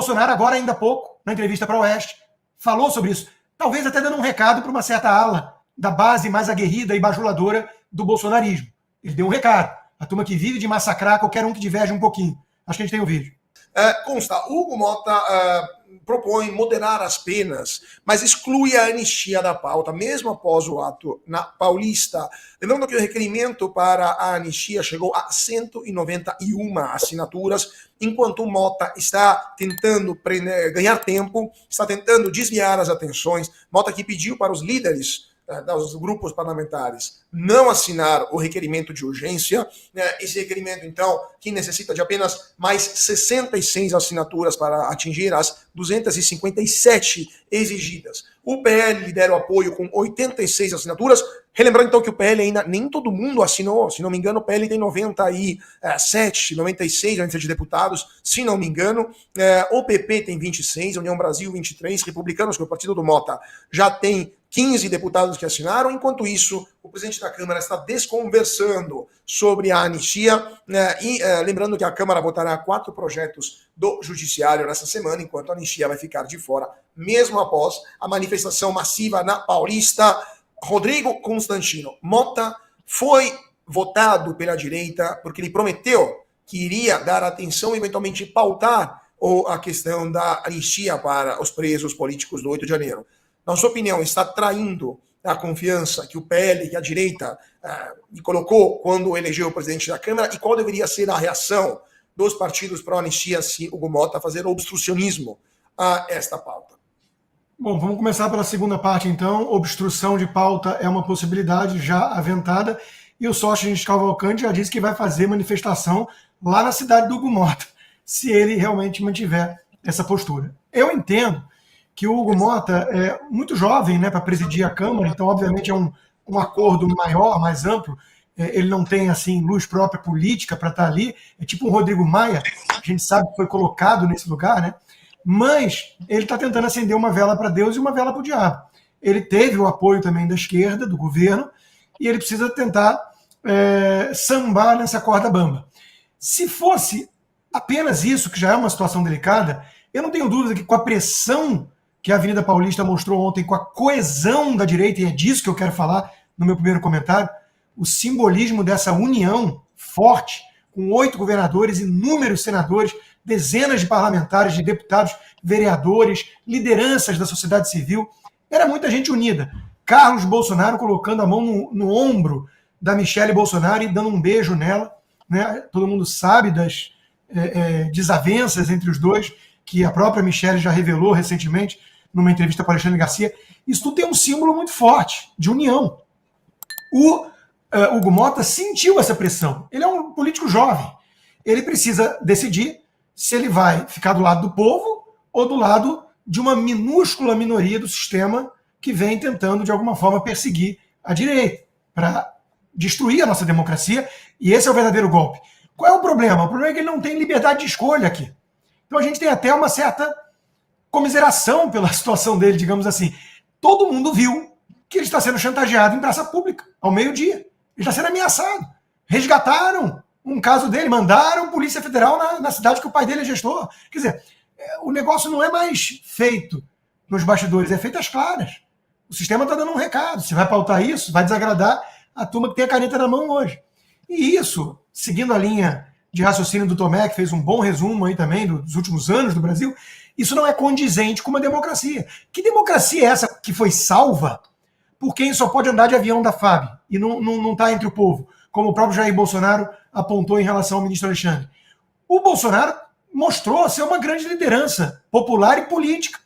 Bolsonaro, agora ainda há pouco, na entrevista para o Oeste, falou sobre isso. Talvez até dando um recado para uma certa ala da base mais aguerrida e bajuladora do bolsonarismo. Ele deu um recado. A turma que vive de massacrar qualquer um que diverge um pouquinho. Acho que a gente tem o vídeo. Consta, Hugo Mota propõe moderar as penas, mas exclui a anistia da pauta, mesmo após o ato na Paulista. Lembrando que o requerimento para a anistia chegou a 191 assinaturas, enquanto o Mota está tentando ganhar tempo, está tentando desviar as atenções. Mota que pediu para os líderes dos grupos parlamentares não assinar o requerimento de urgência. Esse requerimento, então, que necessita de apenas mais 66 assinaturas para atingir as 257 exigidas. O PL lidera o apoio com 86 assinaturas. Relembrando, então, que o PL ainda nem todo mundo assinou. Se não me engano, o PL tem 97, 96 deputados, se não me engano. O PP tem 26, União Brasil 23, Republicanos, que é o partido do Mota, já tem 15 deputados que assinaram. Enquanto isso, o presidente da Câmara está desconversando sobre a anistia, lembrando que a Câmara votará 4 projetos do Judiciário nessa semana, enquanto a anistia vai ficar de fora, mesmo após a manifestação massiva na Paulista. Rodrigo Constantino, Mota foi votado pela direita porque ele prometeu que iria dar atenção e eventualmente pautar a questão da anistia para os presos políticos do 8 de janeiro. Na sua opinião, está traindo a confiança que o PL, que a direita, colocou quando elegeu o presidente da Câmara, e qual deveria ser a reação dos partidos pró-anistia se Hugo Mota fazer obstrucionismo a esta pauta? Bom, vamos começar pela segunda parte, então. Obstrução de pauta é uma possibilidade já aventada, e o Sócrates Cavalcante já disse que vai fazer manifestação lá na cidade do Hugo Mota, se ele realmente mantiver essa postura. Eu entendo que o Hugo Mota é muito jovem, né, para presidir a Câmara, então obviamente é um acordo maior, mais amplo. Ele não tem assim luz própria política para estar ali, é tipo um Rodrigo Maia, a gente sabe que foi colocado nesse lugar, né? Mas ele está tentando acender uma vela para Deus e uma vela para o diabo. Ele teve o apoio também da esquerda, do governo, e ele precisa tentar sambar nessa corda bamba. Se fosse apenas isso, que já é uma situação delicada, eu não tenho dúvida que com a pressão que a Avenida Paulista mostrou ontem, com a coesão da direita, e é disso que eu quero falar no meu primeiro comentário, o simbolismo dessa união forte, com 8 governadores, inúmeros senadores, dezenas de parlamentares, de deputados, vereadores, lideranças da sociedade civil, era muita gente unida. Carlos Bolsonaro colocando a mão no ombro da Michele Bolsonaro e dando um beijo nela, né? Todo mundo sabe das desavenças entre os dois, que a própria Michele já revelou recentemente numa entrevista com Alexandre Garcia. Isso tudo tem um símbolo muito forte de união. O Hugo Mota sentiu essa pressão. Ele é um político jovem. Ele precisa decidir se ele vai ficar do lado do povo ou do lado de uma minúscula minoria do sistema que vem tentando, de alguma forma, perseguir a direita para destruir a nossa democracia, e esse é o verdadeiro golpe. Qual é o problema? O problema é que ele não tem liberdade de escolha aqui. Então a gente tem até uma certa comiseração pela situação dele, digamos assim. Todo mundo viu que ele está sendo chantageado em praça pública, ao meio-dia. Ele está sendo ameaçado. Resgataram um caso dele, mandaram Polícia Federal na cidade que o pai dele é gestor. Quer dizer, o negócio não é mais feito nos bastidores, é feito às claras. O sistema está dando um recado. Você vai pautar isso, vai desagradar a turma que tem a caneta na mão hoje. E isso, seguindo a linha de raciocínio do Tomé, que fez um bom resumo aí também dos últimos anos do Brasil, isso não é condizente com uma democracia. Que democracia é essa que foi salva por quem só pode andar de avião da FAB e não está entre o povo, como o próprio Jair Bolsonaro apontou em relação ao ministro Alexandre? O Bolsonaro mostrou ser uma grande liderança popular e política.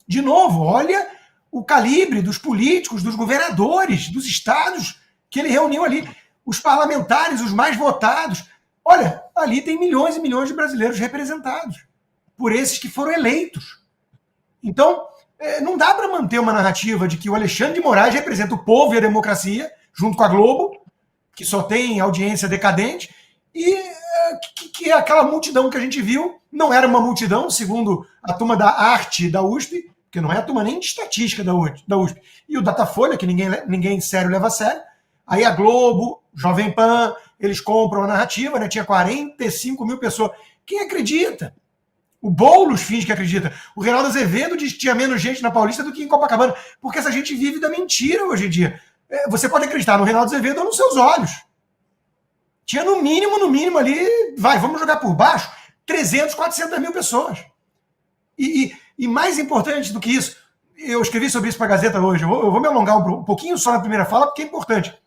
De novo, olha o calibre dos políticos, dos governadores, dos estados que ele reuniu ali, os parlamentares, os mais votados. Olha, ali tem milhões e milhões de brasileiros representados por esses que foram eleitos. Então, não dá para manter uma narrativa de que o Alexandre de Moraes representa o povo e a democracia, junto com a Globo, que só tem audiência decadente, e que aquela multidão que a gente viu não era uma multidão, segundo a turma da arte da USP, que não é a turma nem de estatística da USP, e o Datafolha, que ninguém sério leva a sério. Aí a Globo, Jovem Pan, eles compram a narrativa, né? Tinha 45 mil pessoas. Quem acredita? O Boulos finge que acredita. O Reinaldo Azevedo diz que tinha menos gente na Paulista do que em Copacabana. Porque essa gente vive da mentira hoje em dia. Você pode acreditar no Reinaldo Azevedo ou nos seus olhos. Tinha no mínimo ali, vamos jogar por baixo, 300, 400 mil pessoas. E mais importante do que isso, eu escrevi sobre isso para a Gazeta hoje, eu vou me alongar um pouquinho só na primeira fala, porque é importante.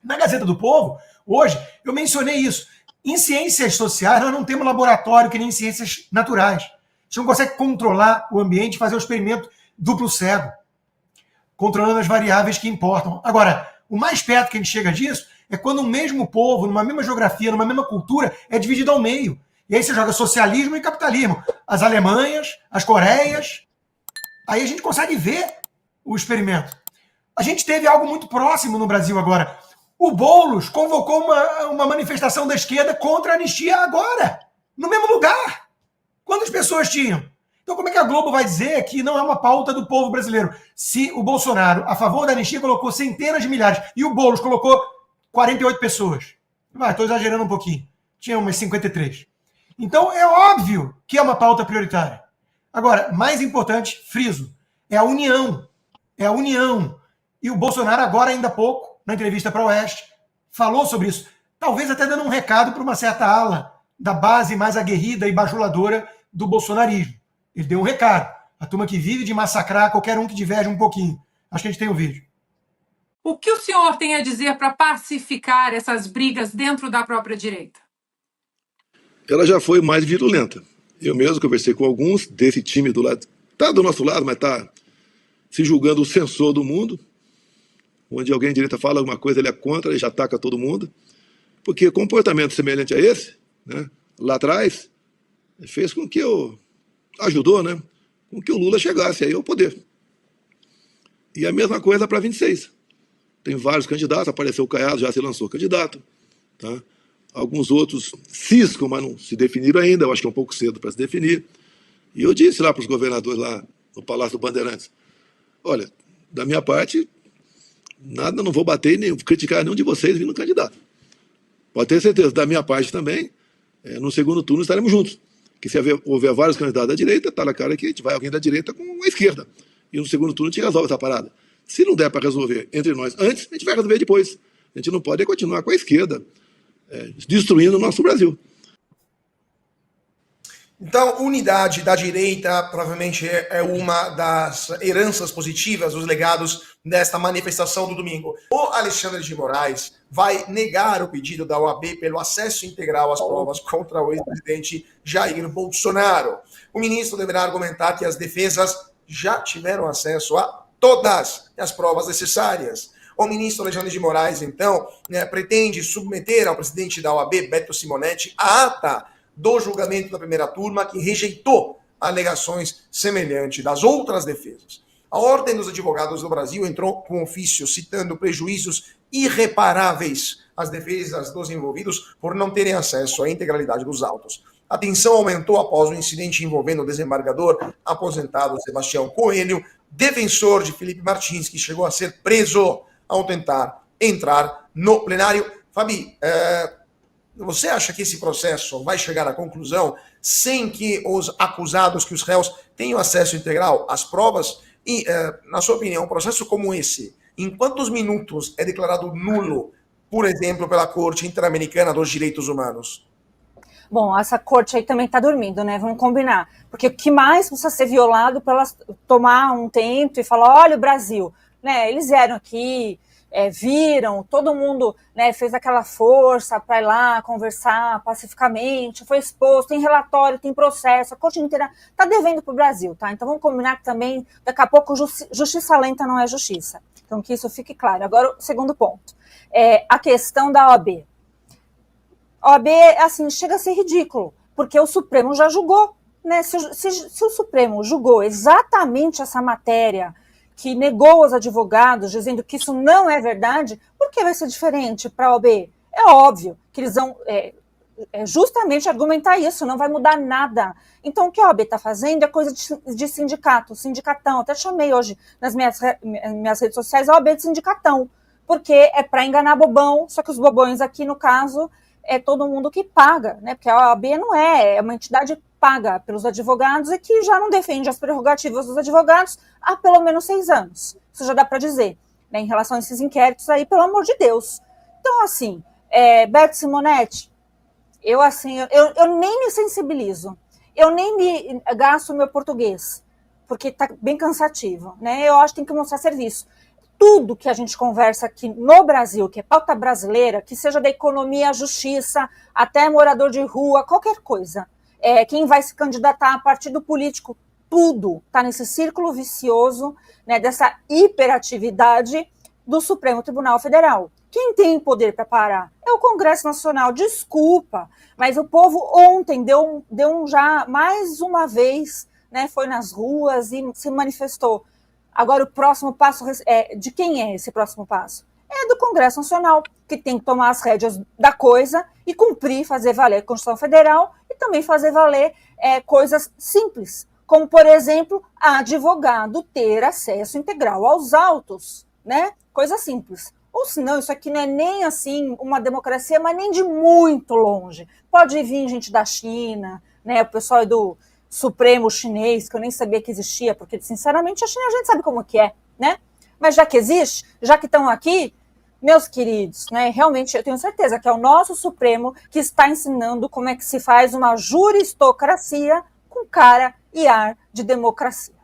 Na Gazeta do Povo, hoje, eu mencionei isso. Em ciências sociais, nós não temos laboratório que nem em ciências naturais. A gente não consegue controlar o ambiente e fazer o experimento duplo cego, controlando as variáveis que importam. Agora, o mais perto que a gente chega disso é quando o mesmo povo, numa mesma geografia, numa mesma cultura, é dividido ao meio. E aí você joga socialismo e capitalismo. As Alemanhas, as Coreias. Aí a gente consegue ver o experimento. A gente teve algo muito próximo no Brasil agora. O Boulos convocou uma manifestação da esquerda contra a anistia agora, no mesmo lugar. Quantas pessoas tinham? Então como é que a Globo vai dizer que não é uma pauta do povo brasileiro? Se o Bolsonaro, a favor da anistia, colocou centenas de milhares e o Boulos colocou 48 pessoas. Estou exagerando um pouquinho. Tinha umas 53. Então é óbvio que é uma pauta prioritária. Agora, mais importante, friso, é a união. É a união. E o Bolsonaro agora, ainda há pouco, na entrevista para o Oeste, falou sobre isso. Talvez até dando um recado para uma certa ala da base mais aguerrida e bajuladora do bolsonarismo. Ele deu um recado. A turma que vive de massacrar qualquer um que diverge um pouquinho. Acho que a gente tem o vídeo. O que o senhor tem a dizer para pacificar essas brigas dentro da própria direita? Ela já foi mais virulenta. Eu mesmo conversei com alguns desse time do lado. Está do nosso lado, mas está se julgando o censor do mundo. Onde alguém de direita fala alguma coisa, ele é contra, ele já ataca todo mundo. Porque comportamento semelhante a esse, né, lá atrás, fez com que ajudou, né, com que o Lula chegasse aí ao poder. E a mesma coisa para 26. Tem vários candidatos, apareceu o Caiado, já se lançou candidato. Tá? Alguns outros ciscam, mas não se definiram ainda, eu acho que é um pouco cedo para se definir. E eu disse lá para os governadores lá no Palácio do Bandeirantes, olha, da minha parte, nada, não vou bater nem criticar nenhum de vocês vindo candidato. Pode ter certeza, da minha parte também, no segundo turno estaremos juntos. Que se houver vários candidatos da direita, está na cara que a gente vai alguém da direita com a esquerda. E no segundo turno a gente resolve essa parada. Se não der para resolver entre nós antes, a gente vai resolver depois. A gente não pode continuar com a esquerda destruindo o nosso Brasil. Então, unidade da direita provavelmente é uma das heranças positivas, os legados desta manifestação do domingo. O Alexandre de Moraes vai negar o pedido da OAB pelo acesso integral às provas contra o ex-presidente Jair Bolsonaro. O ministro deverá argumentar que as defesas já tiveram acesso a todas as provas necessárias. O ministro Alexandre de Moraes, então, pretende submeter ao presidente da OAB, Beto Simonetti, a ata do julgamento da primeira turma que rejeitou alegações semelhantes das outras defesas. A Ordem dos Advogados do Brasil entrou com ofício citando prejuízos irreparáveis às defesas dos envolvidos por não terem acesso à integralidade dos autos. A tensão aumentou após o incidente envolvendo o desembargador aposentado Sebastião Coelho, defensor de Felipe Martins, que chegou a ser preso ao tentar entrar no plenário. Fabi, você acha que esse processo vai chegar à conclusão sem que os acusados, que os réus, tenham acesso integral às provas? E, na sua opinião, um processo como esse, em quantos minutos é declarado nulo, por exemplo, pela Corte Interamericana dos Direitos Humanos? Bom, essa corte aí também está dormindo, né? Vamos combinar. Porque o que mais precisa ser violado para elas tomar um tempo e falar, olha o Brasil, né? Eles vieram aqui, viram, todo mundo, né, fez aquela força para ir lá conversar pacificamente, foi exposto, tem relatório, tem processo, a corte inteira está devendo para o Brasil, tá? Então vamos combinar que também, daqui a pouco, justiça lenta não é justiça. Então que isso fique claro. Agora, o segundo ponto, a questão da OAB. A OAB, assim, chega a ser ridículo, porque o Supremo já julgou, né? Se o Supremo julgou exatamente essa matéria, que negou os advogados, dizendo que isso não é verdade, por que vai ser diferente para a OAB? É óbvio que eles vão justamente argumentar isso, não vai mudar nada. Então, o que a OAB está fazendo é coisa de sindicato, sindicatão. Até chamei hoje nas minhas redes sociais a OAB de sindicatão, porque é para enganar bobão, só que os bobões aqui, no caso, é todo mundo que paga, né? Porque a OAB não é uma entidade paga pelos advogados e que já não defende as prerrogativas dos advogados há pelo menos 6 anos. Isso já dá para dizer, né, em relação a esses inquéritos aí, pelo amor de Deus. Então, assim, Beto Simonetti, eu nem me sensibilizo, eu nem me gasto o meu português, porque está bem cansativo, né? Eu acho que tem que mostrar serviço. Tudo que a gente conversa aqui no Brasil, que é pauta brasileira, que seja da economia, justiça, até morador de rua, qualquer coisa, quem vai se candidatar a partido político, tudo está nesse círculo vicioso, né, dessa hiperatividade do Supremo Tribunal Federal. Quem tem poder para parar é o Congresso Nacional. Desculpa, mas o povo ontem deu já mais uma vez, né, foi nas ruas e se manifestou. Agora o próximo passo, de quem é esse próximo passo? É do Congresso Nacional, que tem que tomar as rédeas da coisa e cumprir, fazer valer a Constituição Federal e também fazer valer coisas simples, como, por exemplo, advogado ter acesso integral aos autos, né? Coisa simples. Ou senão, isso aqui não é nem assim uma democracia, mas nem de muito longe. Pode vir gente da China, né? O pessoal do Supremo chinês, que eu nem sabia que existia, porque, sinceramente, a China a gente sabe como que é, né? Mas já que existe, já que estão aqui, meus queridos, né? Realmente eu tenho certeza que é o nosso Supremo que está ensinando como é que se faz uma juristocracia com cara e ar de democracia.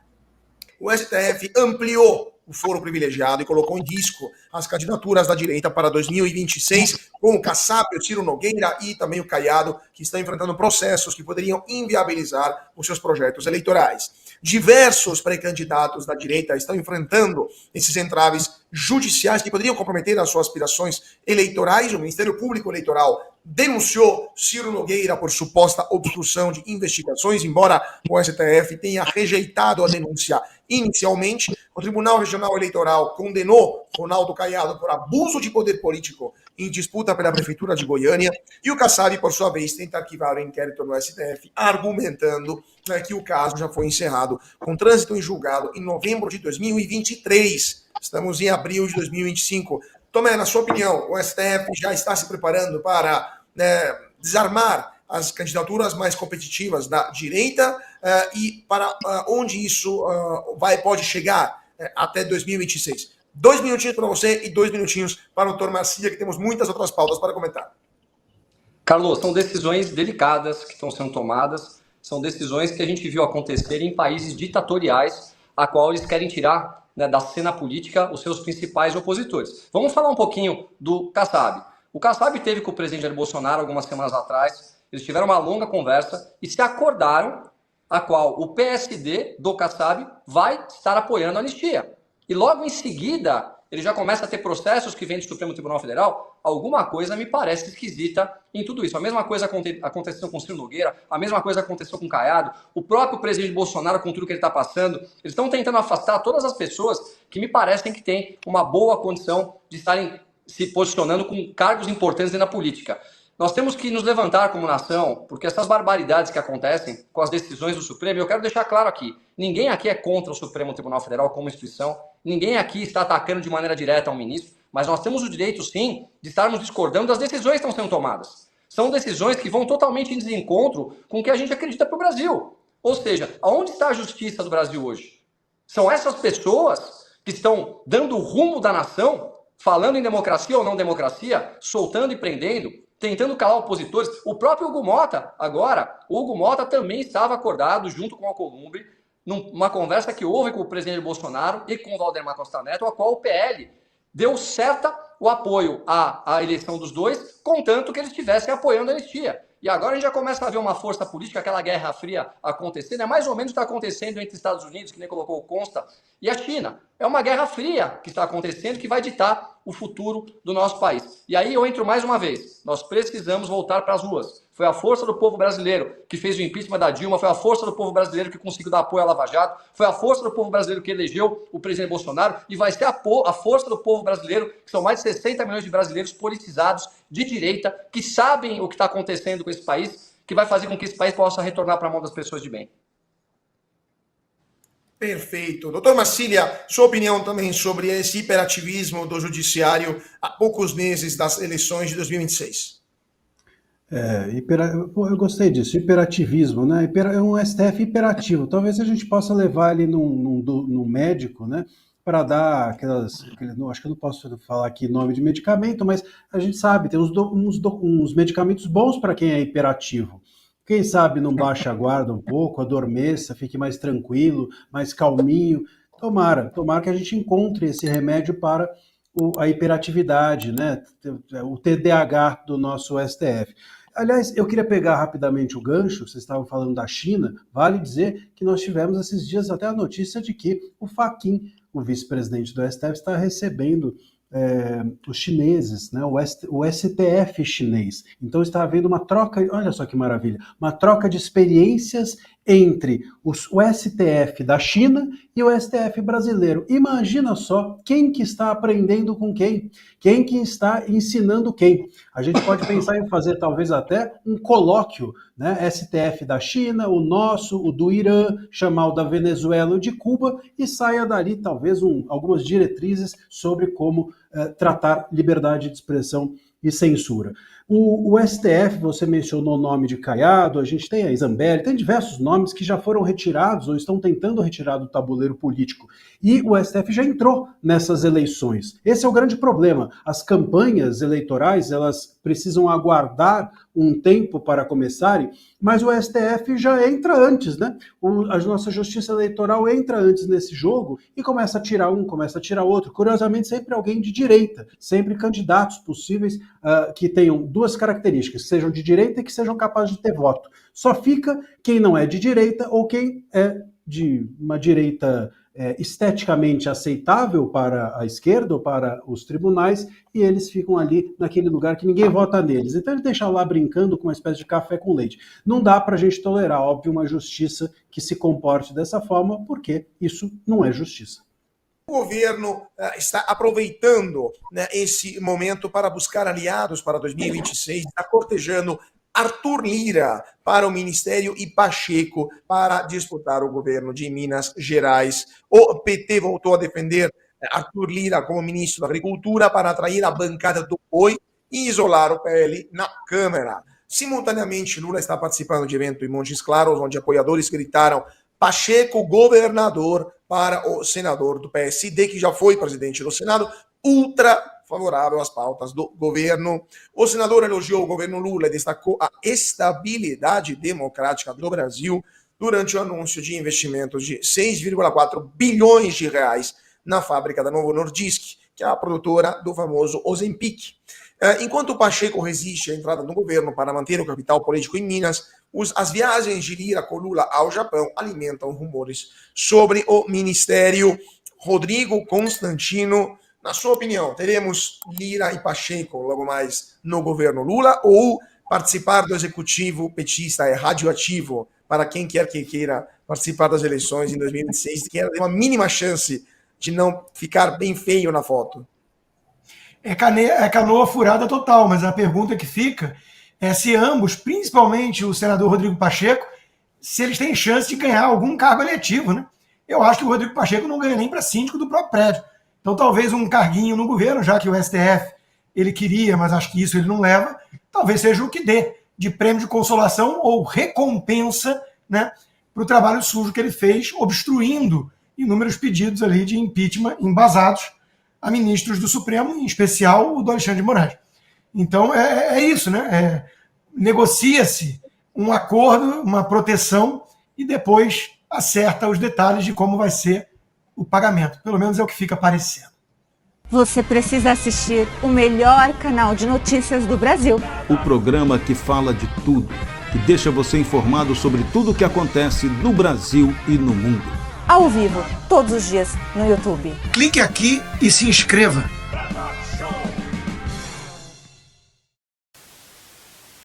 O STF ampliou o foro privilegiado e colocou em risco as candidaturas da direita para 2026, com o Kassab, o Ciro Nogueira e também o Caiado, que estão enfrentando processos que poderiam inviabilizar os seus projetos eleitorais. Diversos pré-candidatos da direita estão enfrentando esses entraves judiciais que poderiam comprometer as suas aspirações eleitorais. O Ministério Público Eleitoral denunciou Ciro Nogueira por suposta obstrução de investigações, embora o STF tenha rejeitado a denúncia inicialmente. O Tribunal Regional Eleitoral condenou Ronaldo Caiado por abuso de poder político em disputa pela Prefeitura de Goiânia, e o Kassab, por sua vez, tenta arquivar o inquérito no STF, argumentando que o caso já foi encerrado com trânsito em julgado em novembro de 2023. Estamos em abril de 2025. Tomé, na sua opinião, o STF já está se preparando para desarmar as candidaturas mais competitivas da direita e para onde isso pode chegar até 2026? 2 minutinhos para você e 2 minutinhos para o Dr. Marcília, que temos muitas outras pautas para comentar. Carlos, são decisões delicadas que estão sendo tomadas, são decisões que a gente viu acontecer em países ditatoriais, a qual eles querem tirar, né, da cena política os seus principais opositores. Vamos falar um pouquinho do Kassab. O Kassab teve com o presidente Jair Bolsonaro algumas semanas atrás, eles tiveram uma longa conversa e se acordaram a qual o PSD do Kassab vai estar apoiando a anistia. E logo em seguida, ele já começa a ter processos que vêm do Supremo Tribunal Federal. Alguma coisa me parece esquisita em tudo isso. A mesma coisa aconteceu com o Ciro Nogueira, a mesma coisa aconteceu com o Caiado, o próprio presidente Bolsonaro com tudo que ele está passando. Eles estão tentando afastar todas as pessoas que me parecem que têm uma boa condição de estarem se posicionando com cargos importantes na política. Nós temos que nos levantar como nação, porque essas barbaridades que acontecem com as decisões do Supremo, eu quero deixar claro aqui, ninguém aqui é contra o Supremo Tribunal Federal como instituição, ninguém aqui está atacando de maneira direta ao ministro, mas nós temos o direito, sim, de estarmos discordando das decisões que estão sendo tomadas. São decisões que vão totalmente em desencontro com o que a gente acredita para o Brasil. Ou seja, aonde está a justiça do Brasil hoje? São essas pessoas que estão dando o rumo da nação, falando em democracia ou não democracia, soltando e prendendo, tentando calar opositores. O próprio Hugo Mota, agora, o Hugo Mota também estava acordado junto com o Alcolumbre, numa conversa que houve com o presidente Bolsonaro e com o Valdemar Costa Neto, a qual o PL deu certa o apoio à eleição dos dois, contanto que eles estivessem apoiando a anistia. E agora a gente já começa a ver uma força política, aquela Guerra Fria acontecendo, é mais ou menos o que está acontecendo entre Estados Unidos, que nem colocou o Consta, e a China. É uma Guerra Fria que está acontecendo, que vai ditar o futuro do nosso país. E aí eu entro mais uma vez, nós precisamos voltar para as ruas. Foi a força do povo brasileiro que fez o impeachment da Dilma, foi a força do povo brasileiro que conseguiu dar apoio à Lava Jato, foi a força do povo brasileiro que elegeu o presidente Bolsonaro e vai ser a força do povo brasileiro, que são mais de 60 milhões de brasileiros politizados de direita, que sabem o que está acontecendo com esse país, que vai fazer com que esse país possa retornar para a mão das pessoas de bem. Perfeito. Doutor Marcília, sua opinião também sobre esse hiperativismo do judiciário há poucos meses das eleições de 2026. Eu gostei disso, hiperativismo, né? É um STF hiperativo. Talvez a gente possa levar ele num médico, né? Para dar acho que eu não posso falar aqui nome de medicamento, mas a gente sabe, tem uns medicamentos bons para quem é hiperativo. Quem sabe não baixa a guarda um pouco, adormeça, fique mais tranquilo, mais calminho. Tomara que a gente encontre esse remédio para a hiperatividade, né? O TDAH do nosso STF. Aliás, eu queria pegar rapidamente o gancho, vocês estavam falando da China, vale dizer que nós tivemos esses dias até a notícia de que o Fachin, o vice-presidente do STF, está recebendo os chineses, né, o STF chinês. Então está havendo uma troca, olha só que maravilha, uma troca de experiências entre o STF da China e o STF brasileiro. Imagina só quem que está aprendendo com quem que está ensinando quem. A gente pode pensar em fazer talvez até um colóquio, né? STF da China, o nosso, o do Irã, chamar o da Venezuela, o de Cuba, e saia dali talvez algumas diretrizes sobre como tratar liberdade de expressão e censura. O STF, você mencionou o nome de Caiado, a gente tem a Zambelli, tem diversos nomes que já foram retirados ou estão tentando retirar do tabuleiro político. E o STF já entrou nessas eleições. Esse é o grande problema. As campanhas eleitorais, elas precisam aguardar um tempo para começarem, mas o STF já entra antes, né? A nossa justiça eleitoral entra antes nesse jogo e começa a tirar um, começa a tirar outro. Curiosamente, sempre alguém de direita, sempre candidatos possíveis que tenham duas características, que sejam de direita e que sejam capazes de ter voto. Só fica quem não é de direita ou quem é de uma direita esteticamente aceitável para a esquerda ou para os tribunais, e eles ficam ali naquele lugar que ninguém vota neles. Então ele deixa lá brincando com uma espécie de café com leite. Não dá para a gente tolerar, óbvio, uma justiça que se comporte dessa forma, porque isso não é justiça. O governo está aproveitando, né, esse momento para buscar aliados para 2026, está cortejando Arthur Lira para o Ministério e Pacheco para disputar o governo de Minas Gerais. O PT voltou a defender Arthur Lira como ministro da Agricultura para atrair a bancada do BOI e isolar o PL na Câmara. Simultaneamente, Lula está participando de evento em Montes Claros, onde apoiadores gritaram Pacheco governador para o senador do PSD, que já foi presidente do Senado, ultra favorável às pautas do governo. O senador elogiou o governo Lula e destacou a estabilidade democrática do Brasil durante o anúncio de investimentos de 6,4 bilhões de reais na fábrica da Novo Nordisk, que é a produtora do famoso Ozempic. Enquanto o Pacheco resiste à entrada no governo para manter o capital político em Minas, as viagens de Lira com Lula ao Japão alimentam rumores sobre o ministério. Rodrigo Constantino, na sua opinião, teremos Lira e Pacheco logo mais no governo Lula, ou participar do executivo petista é radioativo para quem quer que queira participar das eleições em 2026 e quer ter uma mínima chance de não ficar bem feio na foto? É canoa furada total, mas a pergunta que fica é se ambos, principalmente o senador Rodrigo Pacheco, se eles têm chance de ganhar algum cargo eletivo, né? Eu acho que o Rodrigo Pacheco não ganha nem para síndico do próprio prédio. Então talvez um carguinho no governo, já que o STF ele queria, mas acho que isso ele não leva, talvez seja o que dê de prêmio de consolação ou recompensa, né, para o trabalho sujo que ele fez, obstruindo inúmeros pedidos ali de impeachment embasados a ministros do Supremo, em especial o do Alexandre de Moraes. Então é isso, né? Negocia-se um acordo, uma proteção e depois acerta os detalhes de como vai ser o pagamento. Pelo menos é o que fica parecendo. Você precisa assistir o melhor canal de notícias do Brasil. O programa que fala de tudo, que deixa você informado sobre tudo o que acontece no Brasil e no mundo. Ao vivo, todos os dias, no YouTube. Clique aqui e se inscreva.